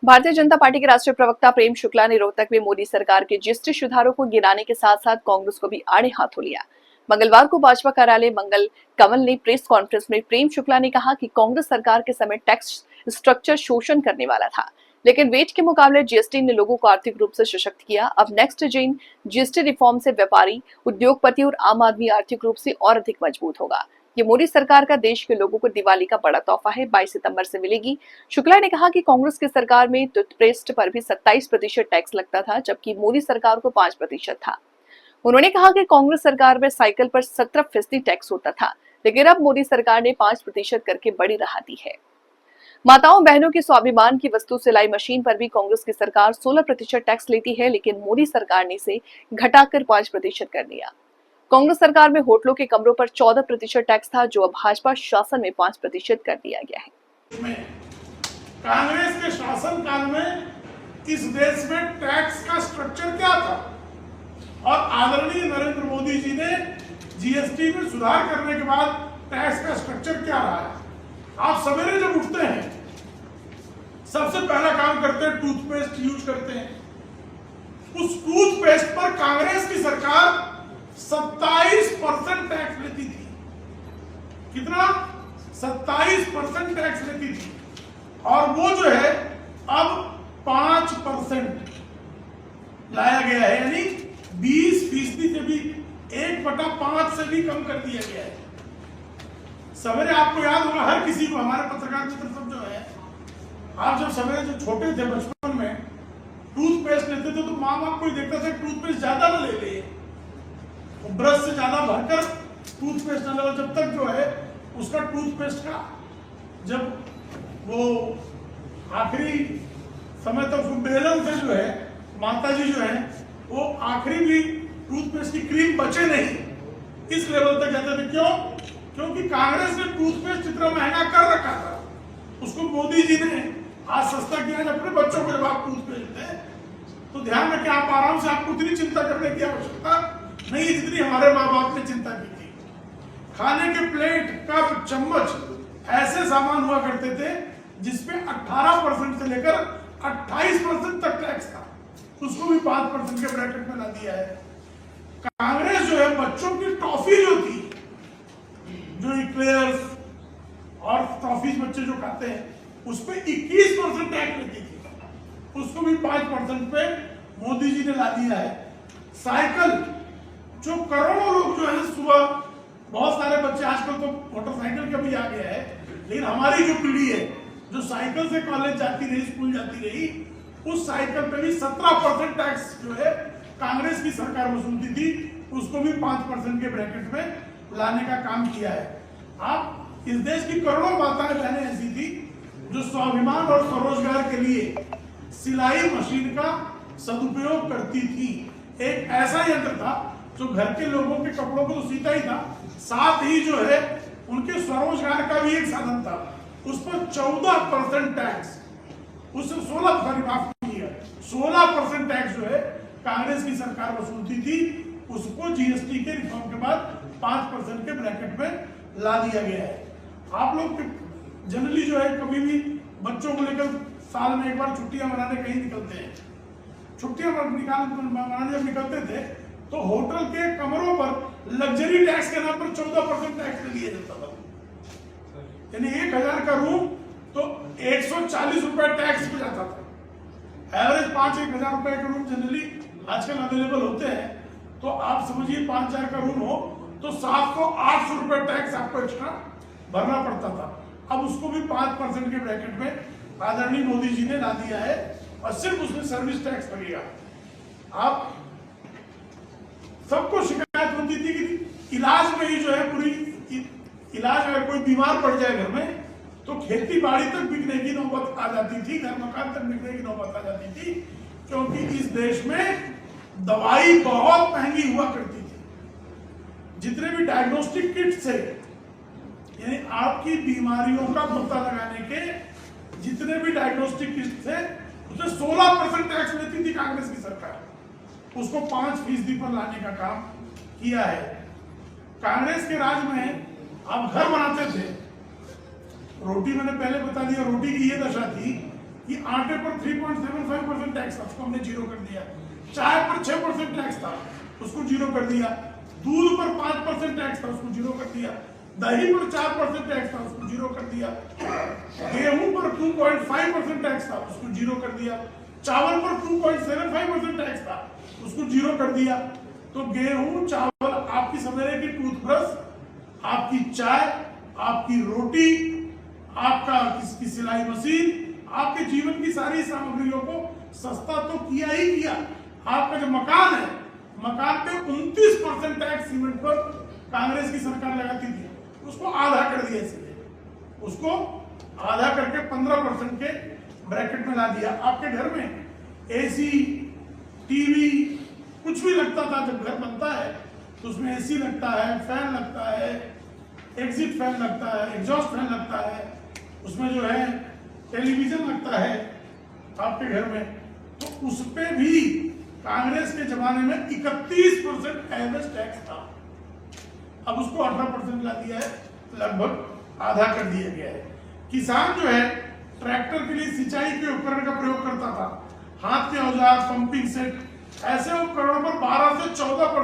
Bharatiya Janata party के राष्ट्रीय प्रवक्ता प्रेम शुक्ला ने रोहतक में मोदी सरकार के जीएसटी सुधारों को गिनाने के साथ साथ कांग्रेस को भी आड़े हाथों लिया। मंगलवार को भाजपा कार्यालय मंगल कमल ने प्रेस कॉन्फ्रेंस में प्रेम शुक्ला ने कहा कि कांग्रेस सरकार के समय टैक्स स्ट्रक्चर शोषण करने वाला था, लेकिन वेट के मुकाबले जीएसटी ने लोगों को आर्थिक रूप से सशक्त किया। अब नेक्स्ट जेन जीएसटी रिफॉर्म से व्यापारी, उद्योगपति और आम आदमी आर्थिक रूप से और अधिक मजबूत होगा। ये मोदी सरकार का देश के लोगों को दिवाली का बड़ा तोहफा है, 22 सितंबर से मिलेगी। शुक्ला ने कहा कि कांग्रेस की सरकार में टूथपेस्ट पर भी 27% टैक्स लगता था, जबकि मोदी सरकार को 5% था। उन्होंने कहा कि कांग्रेस सरकार में साइकिल पर 17% टैक्स होता था, लेकिन अब मोदी सरकार ने 5% करके बड़ी राहत दी है। माताओं बहनों की स्वाभिमान की वस्तु सिलाई मशीन पर भी कांग्रेस की सरकार 16% टैक्स लेती है, लेकिन मोदी सरकार ने इसे घटाकर 5% कर दिया। कांग्रेस सरकार में होटलों के कमरों पर 14% टैक्स था, जो अब भाजपा शासन में 5% कर दिया गया है। कांग्रेस के शासन काल में इस देश में टैक्स का स्ट्रक्चर क्या था और आदरणीय नरेंद्र मोदी जी ने जीएसटी में सुधार करने के बाद टैक्स का स्ट्रक्चर क्या रहा है। आप सवेरे जब उठते हैं सबसे पहला काम करते हैं टूथपेस्ट यूज करते हैं। उस टूथपेस्ट पर कांग्रेस की सरकार 27% टैक्स लेती थी। कितना? 27% टैक्स लेती थी और वो जो है अब 5% लाया गया है, यानी 20% से भी 1/5 से भी कम कर दिया गया है। सवेरे आपको याद होगा, हर किसी को, हमारे पत्रकार मित्र सब जो है, आप जब सवेरे जो छोटे थे बचपन में टूथपेस्ट लेते थे तो माँ बाप कोई देखता था टूथपेस्ट ज्यादा ना ले ले, ब्रश से ज्यादा भरकर टूथपेस्ट ना ले, जब तक जो है उसका टूथपेस्ट का जब वो आखिरी समय तक बेलन से जो है माता जी जो है वो आखिरी भी टूथपेस्ट की क्रीम बचे नहीं, इस लेवल तक जाते थे। क्यों? क्योंकि कांग्रेस ने टूथपेस्ट इतना महंगा कर रखा था, उसको मोदी जी ने आज सस्ता किया। अपने बच्चों को जब आप टूथपेस्ट दें तो ध्यान रखें, आप आराम से, आपको उतनी चिंता करने की आवश्यकता नहीं जितनी हमारे माँ बाप ने चिंता की थी। खाने के प्लेट, कप, चम्मच ऐसे सामान हुआ करते थे जिसपे 18% से लेकर 28% तक टैक्स था, उसको भी 5% के ब्रैकेट में ला दिया है। कांग्रेस जो है बच्चों की टॉफी जो थी, जो इक्लेयर्स और टॉफीज बच्चे जो खाते हैं, उस पे 21% टैक्स लेती थी, उसको भी 5% पे मोदी जी ने ला दिया है। साइकिल, जो करोड़ों लोग जो है सुबह, बहुत सारे बच्चे, आजकल तो मोटरसाइकिल का भी आ गया है, लेकिन हमारी जो पीढ़ी है जो साइकिल से कॉलेज जाती रही, स्कूल जाती रही, उस साइकिल पे भी 17% टैक्स जो है कांग्रेस की सरकार वसूलती थी, उसको भी 5% के ब्रैकेट में लाने का काम किया है। आप, इस देश की करोड़ों माताएं बहनें ऐसी थी जो स्वाभिमान और स्वरोजगार के लिए सिलाई मशीन का सदुपयोग करती थी। एक ऐसा यंत्र था जो घर के लोगों के कपड़ों को तो सीता ही था, साथ ही जो है उनके स्वरोजगार का भी एक साधन था। उस पर 14% टैक्स, उससे 16% टैक्स जो है कांग्रेस की सरकार वसूलती थी, उसको जीएसटी के रिफॉर्म के बाद 5% के ब्रैकेट में ला दिया गया है। आप लोग जनरली जो है कभी भी बच्चों को लेकर साल में एक बार छुट्टियां मनाने कहीं निकलते हैं, छुट्टियां मनाने जब निकलते थे तो होटल के कमरों पर लग्जरी टैक्स के नाम पर 14% टैक्स लिया जाता था। यानी 1000 का रूम तो 140 रुपए टैक्स पे जाता था। एवरेज 5-1000 रुपए के रूम जनरली आजकल अवेलेबल होते हैं, तो आप समझिए 5000 का रूम हो तो 700-800 रुपए टैक्स आपको एक्स्ट्रा भरना पड़ता था। अब उसको भी 5% के ब्रैकेट में आदरणीय मोदी जी ने ला दिया है और सिर्फ उसमें सर्विस टैक्स लगेगा। आप सबको शिकायत होती थी कि इलाज में ही जो है पूरी इलाज, अगर कोई बीमार पड़ जाए घर में तो खेती बाड़ी तक बिकने की नौबत आ जाती थी, घर मकान तक बिकने की नौबत आ जाती थी, क्योंकि इस देश में दवाई बहुत महंगी हुआ करती थी। जितने भी डायग्नोस्टिक किट्स थे, यानी आपकी बीमारियों का पता लगाने के जितने भी डायग्नोस्टिक किट्स थे, उसमें 16% टैक्स लेती थी कांग्रेस की सरकार, उसको 5% पर लाने का काम किया है। कांग्रेस के राज में आप घर बनाते थे, रोटी मैंने पहले बता दिया, रोटी की ये दशा थी कि आटे पर 3.75% टैक्स था, उसको हमने जीरो कर दिया। चाय पर 6% टैक्स था, उसको जीरो कर दिया। दूध पर 5% टैक्स था, उसको जीरो कर दिया। दही पर 4% टैक्स था, उसको जीरो कर दिया। गेहूं पर 2.5% टैक्स था, उसको जीरो कर दिया। चावल पर 2.75% टैक्स था, उसको जीरो कर दिया। तो गेहूं, चावल, आपकी सवेरे की टूथब्रश, आपकी चाय, आपकी रोटी, आपका किसकी सिलाई मशीन, आपके जीवन की सारी सामग्रियों को सस्ता तो किया ही किया। आपका जो मकान है, मकान पे 29% टैक्स सीमेंट पर कांग्रेस की सरकार लगाती थी, उसको आधा कर दिया। इसलिए उसको आधा करके 15% के ब्रैकेट में ला दिया। आपके घर में एसी, टीवी कुछ भी लगता था, जब घर बनता है तो उसमें एसी लगता है, फैन लगता है, एग्जिट फैन लगता है, एग्जॉस्ट फैन लगता है, उसमें जो है टेलीविजन लगता है आपके घर में। तो उस पे भी कांग्रेस के जमाने में 31% एवरेज टैक्स था, अब उसको 18% ला दिया है, लगभग आधा कर दिया गया है। किसान जो है ट्रैक्टर के लिए सिंचाई के उपकरण का प्रयोग करता था, हाथ के औजार, पंपिंग सेट, ऐसे उपकरणों पर 12 से 14%